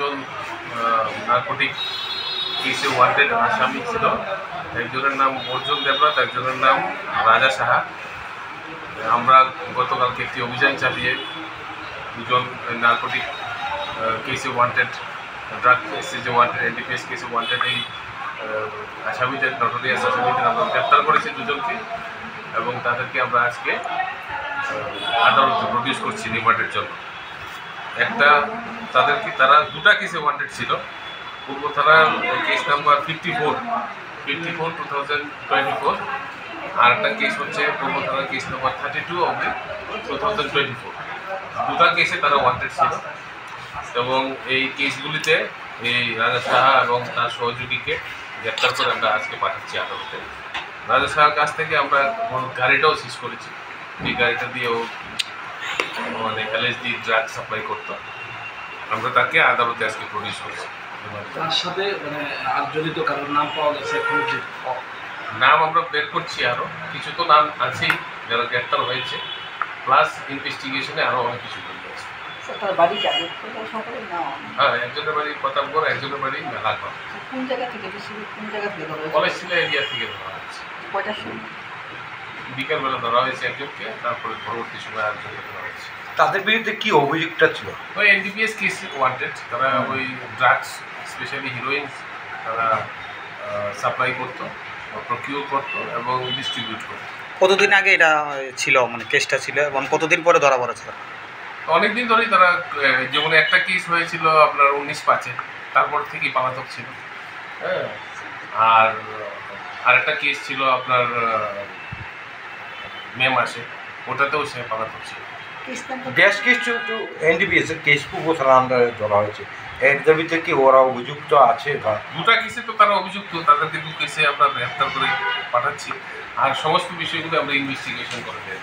দুজন নার্কোটিক কেসে ওয়ান্টেড আসামি ছিল। একজনের নাম অর্জুন দেবনাথ, একজনের নাম রাজা সাহা। আমরা গতকালকে একটি অভিযান চালিয়ে দুজন নার্কোটিক কেসে ওয়ান্টেড, ড্রাগ কেসে যে ওয়ান্টেড, এনডিপিএস কেসে ওয়ান্টেড এই আসামিদের, নটোরিয়াস আসামিদের আমরা গ্রেপ্তার করেছি দুজনকে, এবং তাদেরকে আমরা আজকে আদালতে প্রডিউস করছি রিমান্ডের জন্য। তারা দুটা কেসে ওয়ান্টেড ছিল। পূর্ব থানার কেস নাম্বার 54/2024, আর একটা কেস হচ্ছে পূর্ব থানার কেস নাম্বার 32/2024। দুটা কেসে তারা ওয়ান্টেড ছিল, এবং এই কেসগুলিতে এই রাজা সাহা এবং তার সহযোগীকে গ্রেপ্তার করে আমরা আজকে পাঠাচ্ছি আদালতে। রাজা সাহার কাছ থেকে আমরা গাড়িটাও সিজ করেছি। এই গাড়িটা দিয়েও মানে LSD ড্রাগ সাপ্লাই করতো। আমরা তাকে আদালতে আজকে প্রডিউস করছি। তার সাথে মানে আর জড়িত কারোর নাম পাওয়া গেছে? নাম আমরা বের করছি, আরও কিছু তো নাম আছেই যারা গ্রেপ্তার হয়েছে, প্লাস ইনভেস্টিগেশনে আরও অনেক কিছু বের হয়েছে। হ্যাঁ, একজনের বাড়ি প্রতাপগড়, একজনের বাড়ি মেলাঘর। কলেজ ছিল এরিয়া থেকে ধরা হয়েছে। বিকেলবেলা ধরা হয়েছে একজনকে, তারপরে পরবর্তী সময় আরেকজনকে ধরা হয়েছে। তাদের বিরুদ্ধে কি অভিযোগটা ছিল? ওই এনডিপিএস কেস ওয়ান্টেড। তারা ওই ড্রাগস, স্পেশালি হিরোইন তারা সাপ্লাই করতো, প্রকিউর করতো এবং ডিস্ট্রিবিউট করতো। কতদিন আগে এটা ছিল, মানে কেসটা ছিল, এবং কতদিন পরে ধরা পড়েছিল? অনেকদিন ধরেই তারা, যেমন একটা কেস হয়েছিল আপনার 19/5-এ, তারপর থেকেই পলাতক ছিল। হ্যাঁ, আর আরেকটা কেস ছিল আপনার মে মাসে, ওটাতেও সে পলাতক ছিল। বেশ কিছু এনডিপিএস এর কেস পূর্ব থানার আন্ডারে ধরা হয়েছে। এর দাবিতে কি ওরা অভিযুক্ত আছে? দুটা কেসে তো তারা অভিযুক্ত, তাদেরকে দু কেসে আমরা গ্রেপ্তার করে পাঠাচ্ছি, আর সমস্ত বিষয়গুলো আমরা ইনভেস্টিগেশন করে দেব।